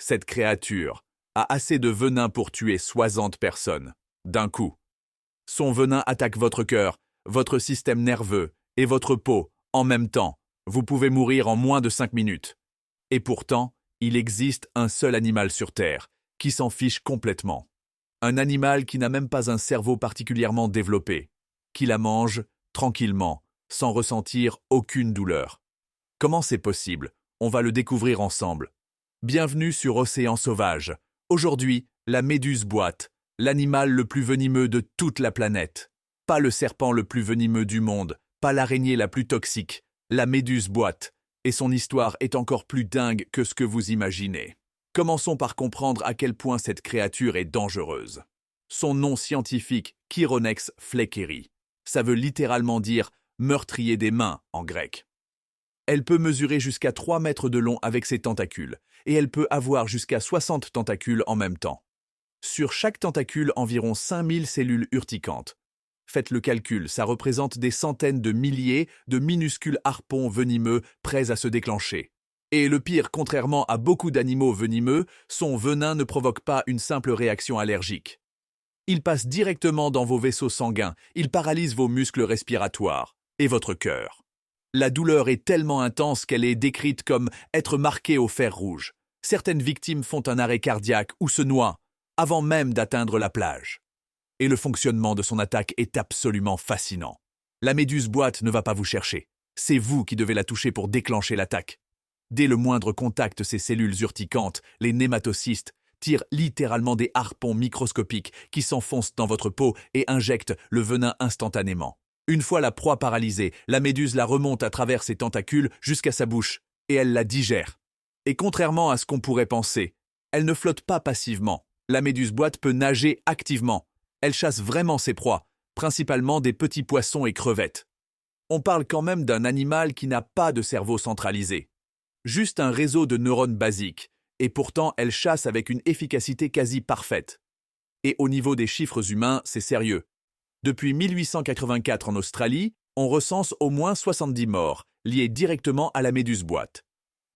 Cette créature a assez de venin pour tuer 60 personnes, d'un coup. Son venin attaque votre cœur, votre système nerveux et votre peau en même temps. Vous pouvez mourir en moins de 5 minutes. Et pourtant, il existe un seul animal sur Terre qui s'en fiche complètement. Un animal qui n'a même pas un cerveau particulièrement développé, qui la mange tranquillement, sans ressentir aucune douleur. Comment c'est possible? On va le découvrir ensemble. Bienvenue sur Océan Sauvage. Aujourd'hui, la méduse boîte, l'animal le plus venimeux de toute la planète. Pas le serpent le plus venimeux du monde, pas l'araignée la plus toxique, la méduse boîte. Et son histoire est encore plus dingue que ce que vous imaginez. Commençons par comprendre à quel point cette créature est dangereuse. Son nom scientifique, Chironex fleckeri. Ça veut littéralement dire « meurtrier des mains » en grec. Elle peut mesurer jusqu'à 3 mètres de long avec ses tentacules, et elle peut avoir jusqu'à 60 tentacules en même temps. Sur chaque tentacule, environ 5000 cellules urticantes. Faites le calcul, ça représente des centaines de milliers de minuscules harpons venimeux prêts à se déclencher. Et le pire, contrairement à beaucoup d'animaux venimeux, son venin ne provoque pas une simple réaction allergique. Il passe directement dans vos vaisseaux sanguins, il paralyse vos muscles respiratoires et votre cœur. La douleur est tellement intense qu'elle est décrite comme être marquée au fer rouge. Certaines victimes font un arrêt cardiaque ou se noient avant même d'atteindre la plage. Et le fonctionnement de son attaque est absolument fascinant. La méduse boîte ne va pas vous chercher. C'est vous qui devez la toucher pour déclencher l'attaque. Dès le moindre contact, ces cellules urticantes, les nématocystes, tirent littéralement des harpons microscopiques qui s'enfoncent dans votre peau et injectent le venin instantanément. Une fois la proie paralysée, la méduse la remonte à travers ses tentacules jusqu'à sa bouche et elle la digère. Et contrairement à ce qu'on pourrait penser, elle ne flotte pas passivement. La méduse boîte peut nager activement. Elle chasse vraiment ses proies, principalement des petits poissons et crevettes. On parle quand même d'un animal qui n'a pas de cerveau centralisé. Juste un réseau de neurones basiques, et pourtant elle chasse avec une efficacité quasi parfaite. Et au niveau des chiffres humains, c'est sérieux. Depuis 1884 en Australie, on recense au moins 70 morts, liés directement à la méduse boîte.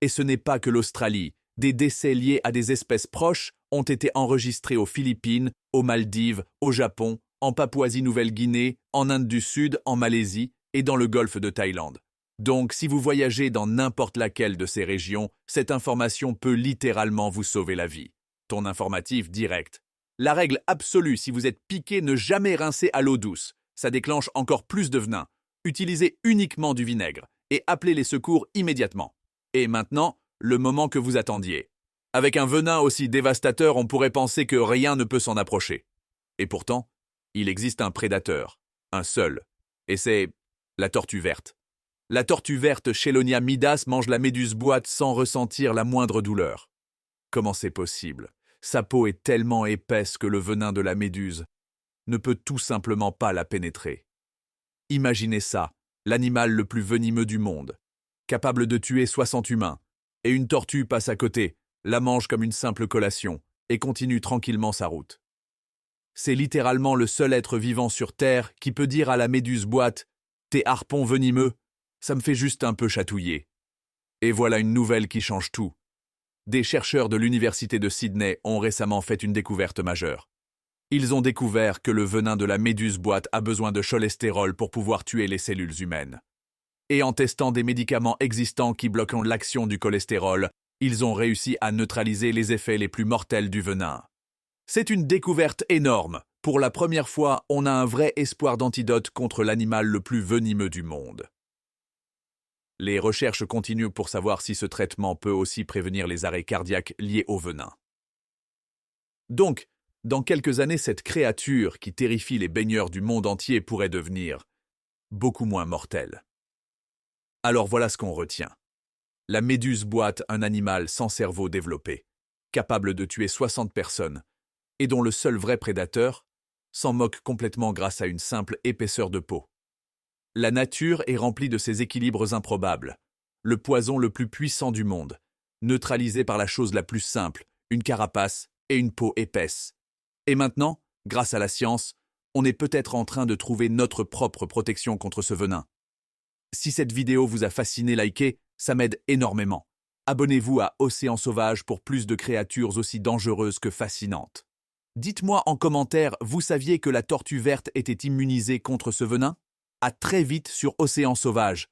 Et ce n'est pas que l'Australie. Des décès liés à des espèces proches ont été enregistrés aux Philippines, aux Maldives, au Japon, en Papouasie-Nouvelle-Guinée, en Inde du Sud, en Malaisie et dans le golfe de Thaïlande. Donc, si vous voyagez dans n'importe laquelle de ces régions, cette information peut littéralement vous sauver la vie. Ton informatif direct. La règle absolue, si vous êtes piqué, ne jamais rincer à l'eau douce. Ça déclenche encore plus de venin. Utilisez uniquement du vinaigre et appelez les secours immédiatement. Et maintenant, le moment que vous attendiez. Avec un venin aussi dévastateur, on pourrait penser que rien ne peut s'en approcher. Et pourtant, il existe un prédateur, un seul, et c'est la tortue verte. La tortue verte Chelonia midas mange la méduse boîte sans ressentir la moindre douleur. Comment c'est possible? Sa peau est tellement épaisse que le venin de la méduse ne peut tout simplement pas la pénétrer. Imaginez ça, l'animal le plus venimeux du monde, capable de tuer 60 humains, et une tortue passe à côté, la mange comme une simple collation, et continue tranquillement sa route. C'est littéralement le seul être vivant sur Terre qui peut dire à la méduse boîte « Tes harpons venimeux, ça me fait juste un peu chatouiller ». Et voilà une nouvelle qui change tout. Des chercheurs de l'université de Sydney ont récemment fait une découverte majeure. Ils ont découvert que le venin de la méduse boîte a besoin de cholestérol pour pouvoir tuer les cellules humaines. Et en testant des médicaments existants qui bloquent l'action du cholestérol, ils ont réussi à neutraliser les effets les plus mortels du venin. C'est une découverte énorme. Pour la première fois, on a un vrai espoir d'antidote contre l'animal le plus venimeux du monde. Les recherches continuent pour savoir si ce traitement peut aussi prévenir les arrêts cardiaques liés au venin. Donc, dans quelques années, cette créature qui terrifie les baigneurs du monde entier pourrait devenir beaucoup moins mortelle. Alors voilà ce qu'on retient. La méduse boîte, un animal sans cerveau développé, capable de tuer 60 personnes, et dont le seul vrai prédateur s'en moque complètement grâce à une simple épaisseur de peau. La nature est remplie de ces équilibres improbables, le poison le plus puissant du monde, neutralisé par la chose la plus simple, une carapace et une peau épaisse. Et maintenant, grâce à la science, on est peut-être en train de trouver notre propre protection contre ce venin. Si cette vidéo vous a fasciné, likez, ça m'aide énormément. Abonnez-vous à Océan Sauvage pour plus de créatures aussi dangereuses que fascinantes. Dites-moi en commentaire, vous saviez que la tortue verte était immunisée contre ce venin? À très vite sur Océan Sauvage.